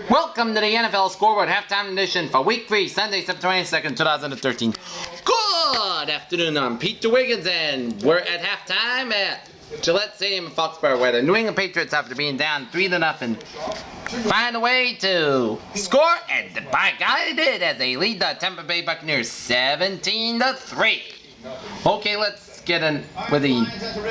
Welcome to the NFL Scoreboard Halftime Edition for Week 3, Sunday, September 22nd, 2013. Good afternoon, I'm Peter Wiggins, and we're at halftime at Gillette Stadium in Foxborough, where the New England Patriots, after being down 3-0, find a way to score, and by God they did, as they lead the Tampa Bay Buccaneers 17-3. Okay, let's get in with the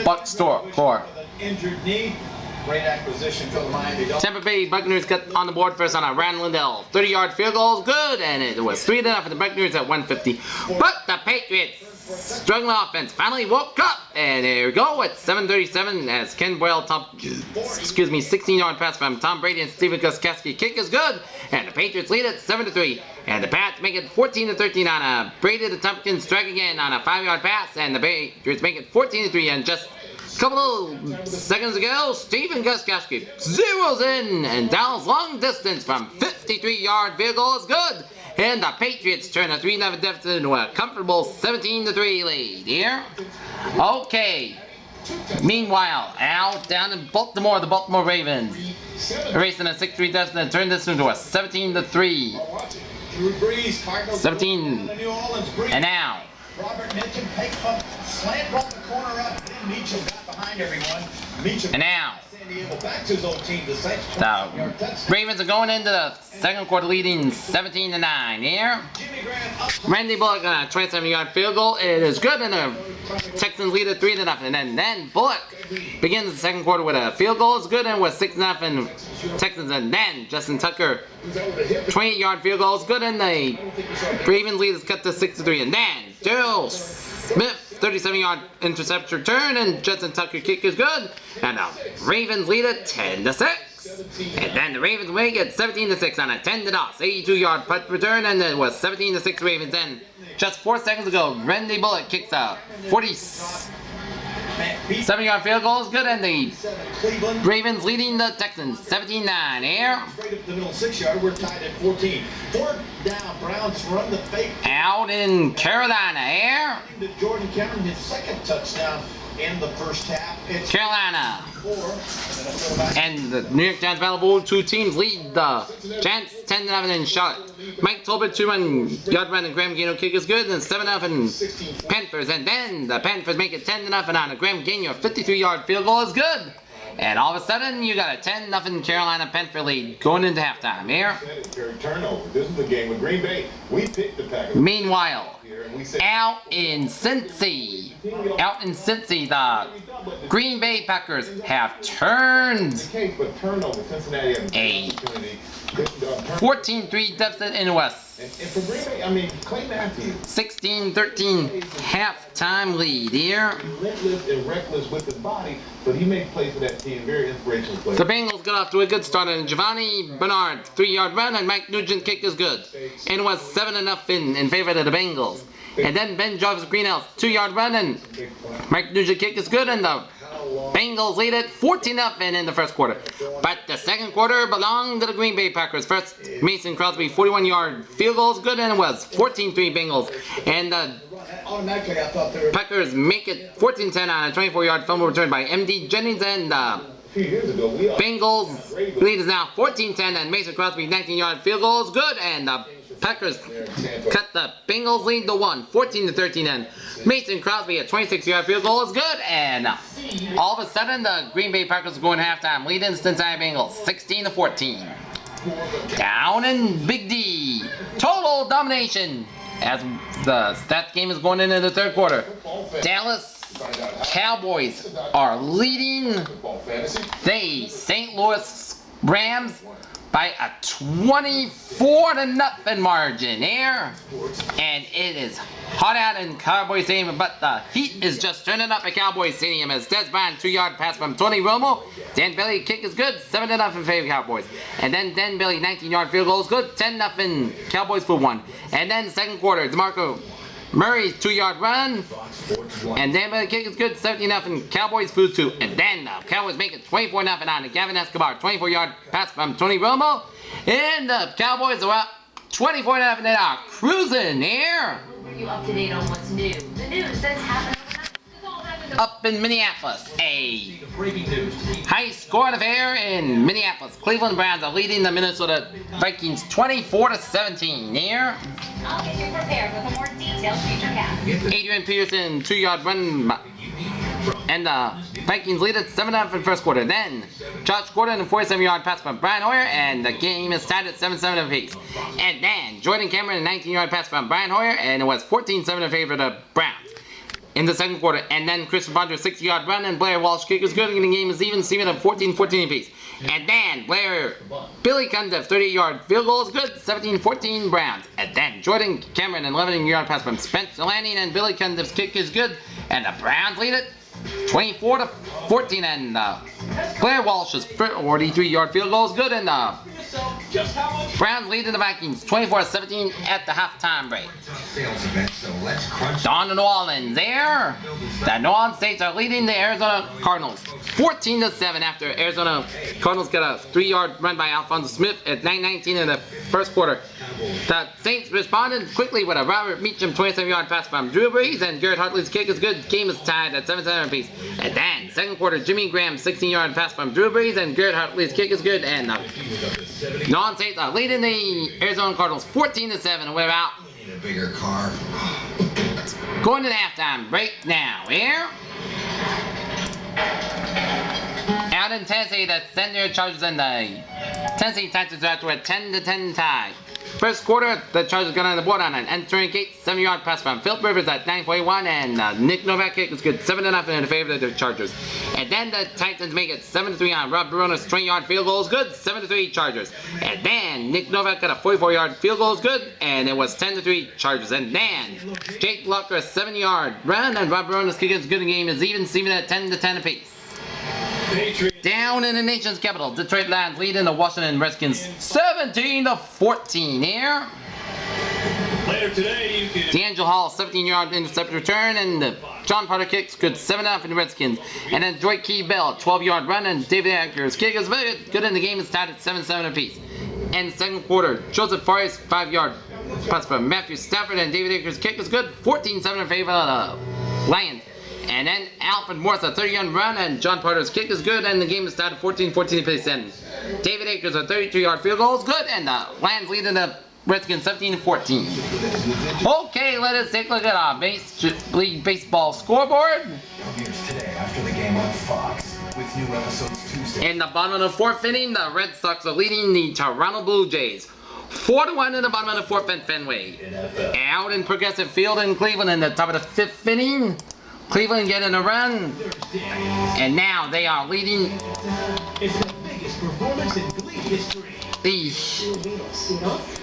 Buck score. Injured knee. Great acquisition for the Miami Dolphins. Tampa Bay Buccaneers got on the board first on a Rand Lindell 30-yard field goal, good, and it was 3-0 for the Buccaneers at 150. But the Patriots, struggling offense, finally woke up, and there we go at 7:37 as Ken Boyle 16-yard pass from Tom Brady and Stephen Gostkowski kick is good, and the Patriots lead it 7-3. And the Pats make it 14-13 on a Brady to Tompkins strike again on a 5-yard pass, and the Patriots make it 14-3, and just a couple of seconds ago, Stephen Gostkowski zeroes in, and Dallas long distance from 53-yard field goal is good. And the Patriots turn a 3-0 deficit into a comfortable 17-3 lead here. Okay. Meanwhile, out down in Baltimore, the Baltimore Ravens erasing a 6-3 deficit and turn this into a 17-3. 17. And now. Robert Mitchum takes up, slant ball the corner up, and then Meacham got behind everyone. Meacham and now, San Diego back to his old team. The Ravens are going into the second quarter leading 17-9 here. Randy Bullock on a 27-yard field goal. It is good, and the Texans lead it 3-0. And then Bullock begins the second quarter with a field goal. It's good, and with 6-0 Texans. And then Justin Tucker, 28-yard field goal is good, and the Ravens lead is cut to 6-3. And then Darrell Smith, 37-yard interception return, and Justin Tucker kick is good, and the Ravens lead it 10-6. And then the Ravens make it 17-6 on a 10-toss, 82-yard punt return, and it was 17-6 Ravens. And just 4 seconds ago, Randy Bullock kicks a 47-yard field goal is good, and the Ravens leading the Texans 17-9 here. Straight up the middle 6-yard, we're tied at 14. Fourth down, Browns run the fake. Out in Carolina here. Jordan Cameron, his second touchdown in the first half. It's Carolina. 4. And the New York Giants Battle, two teams lead the Giants 10-11 in Charlotte. Mike Tolbert 2-1 run and Graham Gano kick is good, and 7-0 Panthers. And then the Panthers make it 10-0 on a Graham Gano 53-yard field goal is good. And all of a sudden, you got a 10-0 Carolina Panther lead going into halftime here. Turnover. This is the game with Green Bay. We picked the Packers. Meanwhile, out in Cincy, the Green Bay Packers have turned a 14-3 deficit into a 16-13 halftime lead here. Relentless and reckless with his body, but he made plays for that team. Very inspirational play. The Bengals got off to a good start, and Giovanni Bernard 3-yard run, and Mike Nugent kick is good. And it was 7-0 in favor of the Bengals. And then Ben Jarvis Greenhouse 2-yard run, and Mike Nugent kick is good, and the Bengals lead it 14-0 in the first quarter. But the second quarter belonged to the Green Bay Packers. First, Mason Crosby 41-yard field goal is good, and it was 14-3 Bengals. And the Packers make it 14-10 on a 24-yard fumble return by M.D. Jennings, and the Bengals lead is now 14-10, and Mason Crosby 19-yard field goal is good, and the Packers cut the Bengals lead to 14-13, and Mason Crosby, a 26-yard field goal is good, and all of a sudden the Green Bay Packers are going to halftime, leading the Cincinnati Bengals 16-14. Down in Big D, total domination as that game is going into the third quarter. Dallas Cowboys are leading the St. Louis Rams by a 24-0 margin here, and it is hot out in Cowboy Stadium, but the heat is just turning up at Cowboy Stadium as Dez Bryant 2-yard pass from Tony Romo. Dan Bailey kick is good, 7-0 in favor of Cowboys. And then Dan Bailey 19-yard field goal is good, 10-0 Cowboys for 1. And then second quarter, DeMarco Murray's 2-yard run, and Dan Bailey kick is good, 17-0 Cowboys for 2. And then the Cowboys make it 24-0 on a Gavin Escobar 24-yard pass from Tony Romo. And the Cowboys are up 24-0 and are cruising here. Are you up to date on what's new? The news that's happening. up in Minneapolis. A high scoring affair in Minneapolis. Cleveland Browns are leading the Minnesota Vikings 24-17 here. I'll get you prepared with a more detailed future Adrian Peterson 2-yard run, and the Vikings lead it 7-0 in the first quarter. Then Josh Gordon a 47-yard pass from Brian Hoyer, and the game is tied at 7-7 apiece. And then Jordan Cameron a 19-yard pass from Brian Hoyer, and it was 14-7 in favor of the Browns in the second quarter. And then Christian Ponder a 60-yard run, and Blair Walsh kick is good, and the game is even, Steven at 14-14 apiece. And then Billy Cundiff 38-yard field goal is good, 17-14 Browns. And then Jordan Cameron an 11-yard pass from Spencer Lanning, and Billy Cundiff's kick is good, and the Browns lead it 24-14, and Blair Walsh's 43-yard field goal is good, and the Browns lead the Vikings 24-17 at the halftime break. Down to New Orleans there. The New Orleans Saints are leading the Arizona Cardinals 14-7 after Arizona Cardinals got a 3-yard run by Alphonso Smith at 9:19 in the first quarter. The Saints responded quickly with a Robert Meacham 27-yard pass from Drew Brees, and Garrett Hartley's kick is good. Game is tied at 7-7 apiece. And then second quarter, Jimmy Graham 16-yard pass from Drew Brees, and Garrett Hartley's kick is good. And the non-Saints are leading the Arizona Cardinals 14-7. We're out. A bigger car. Going to the halftime break now. Here. Out in Tennessee, the Thunder Chargers and the Tennessee Titans are after a 10-10 tie. First quarter, the Chargers got on the board on an entering gate, 7-yard pass from Philip Rivers at 9:41, and Nick Novak kick is good, 7-0 in favor of the Chargers. And then the Titans make it 7-3 on Rob Barona's 20-yard field goal is good, 7-3 Chargers. And then Nick Novak got a 44-yard field goal is good, and it was 10-3 Chargers. And then Jake Locker a 7-yard run, and Rob Barona's kick is good. The game is even, Steven at 10-10 apiece. Down in the nation's capital, Detroit Lions leading the Washington Redskins 17-14 here. Later today, you can... D'Angelo Hall 17-yard intercept return, and the John Potter kicks good, 7-0 for the Redskins. And then Dwight Key Bell 12-yard run, and David Akers kick is very good, and the game is tied at 7-7 apiece. In the second quarter, Joseph Fares 5-yard pass from Matthew Stafford, and David Akers kick is good, 14-7 in favor of the Lions. And then Alfred Morris a 30-yard run, and John Potter's kick is good, and the game is tied at 14-14 apiece. And David Akers a 32-yard field goal is good, and the Lions leading the Redskins 17-14. Okay, let us take a look at our League Baseball scoreboard. In the bottom of the fourth inning, the Red Sox are leading the Toronto Blue Jays 4-1 in the bottom of the fourth at Fenway. Out in Progressive Field in Cleveland in the top of the fifth inning, Cleveland getting a run, and now they are leading the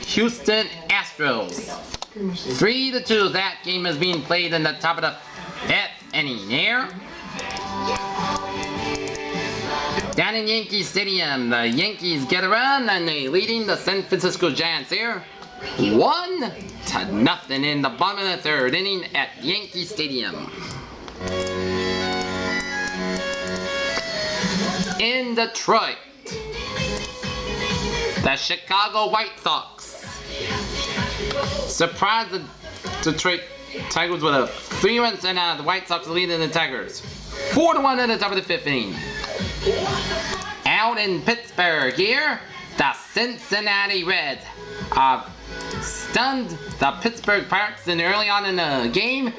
Houston Astros 3-2. That game is being played in the top of the fifth inning here. Down in Yankee Stadium, the Yankees get a run, and they leading the San Francisco Giants here 1-0 in the bottom of the third inning at Yankee Stadium. In Detroit, the Chicago White Sox surprised the Detroit Tigers with a 3-run, and the White Sox leading the Tigers 4-1 at the top of the fifth inning. Out in Pittsburgh here, the Cincinnati Reds stunned the Pittsburgh Pirates early on in the game,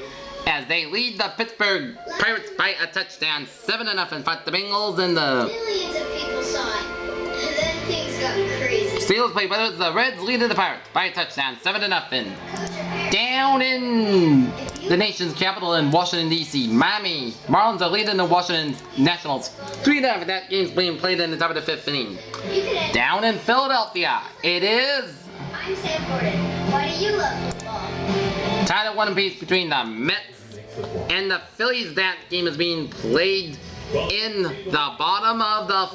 as they lead the Pittsburgh Pirates by a touchdown, 7-0 in front of the Bengals, and the Millions of people saw it, and then things got crazy. Steelers play, but it was the Reds leading the Pirates by a touchdown, 7-0. Down in the nation's capital in Washington, D.C., Miami Marlins are leading the Washington Nationals 3-0. That game's being played in the top of the fifth inning. Down in Philadelphia, it is I'm Sam Gordon. Why do you love football? tied at 1 apiece between the Mets and the Phillies. That game is being played in the bottom of the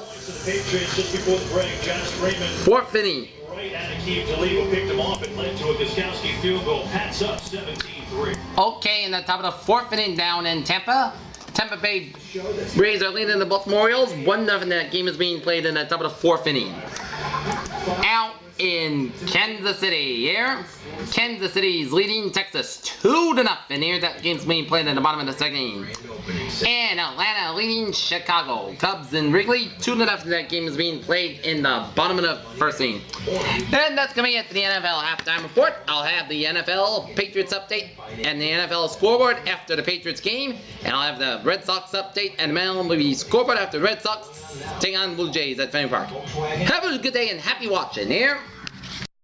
Patriots just before the break, Josh Raymond fourth inning. right at Akeem Taliba picked him off and led to a Gostkowski field goal. Pats up 17-3. Okay, in the top of the fourth inning down in Tampa, Tampa Bay Rays are leading the Baltimore Orioles 1-0. That game is being played in the top of the fourth inning. Out in Kansas City. Here, Kansas City's leading Texas 2-0. And here that game's being played in the bottom of the second inning. And Atlanta leading Chicago. Cubs in Wrigley 2-0. That game is being played in the bottom of the first inning. And that's going to be it for the NFL halftime report. I'll have the NFL Patriots update and the NFL scoreboard after the Patriots game. And I'll have the Red Sox update and the MLB scoreboard after the Red Sox take on Blue Jays at Fenway Park. Have a good day and happy watching here.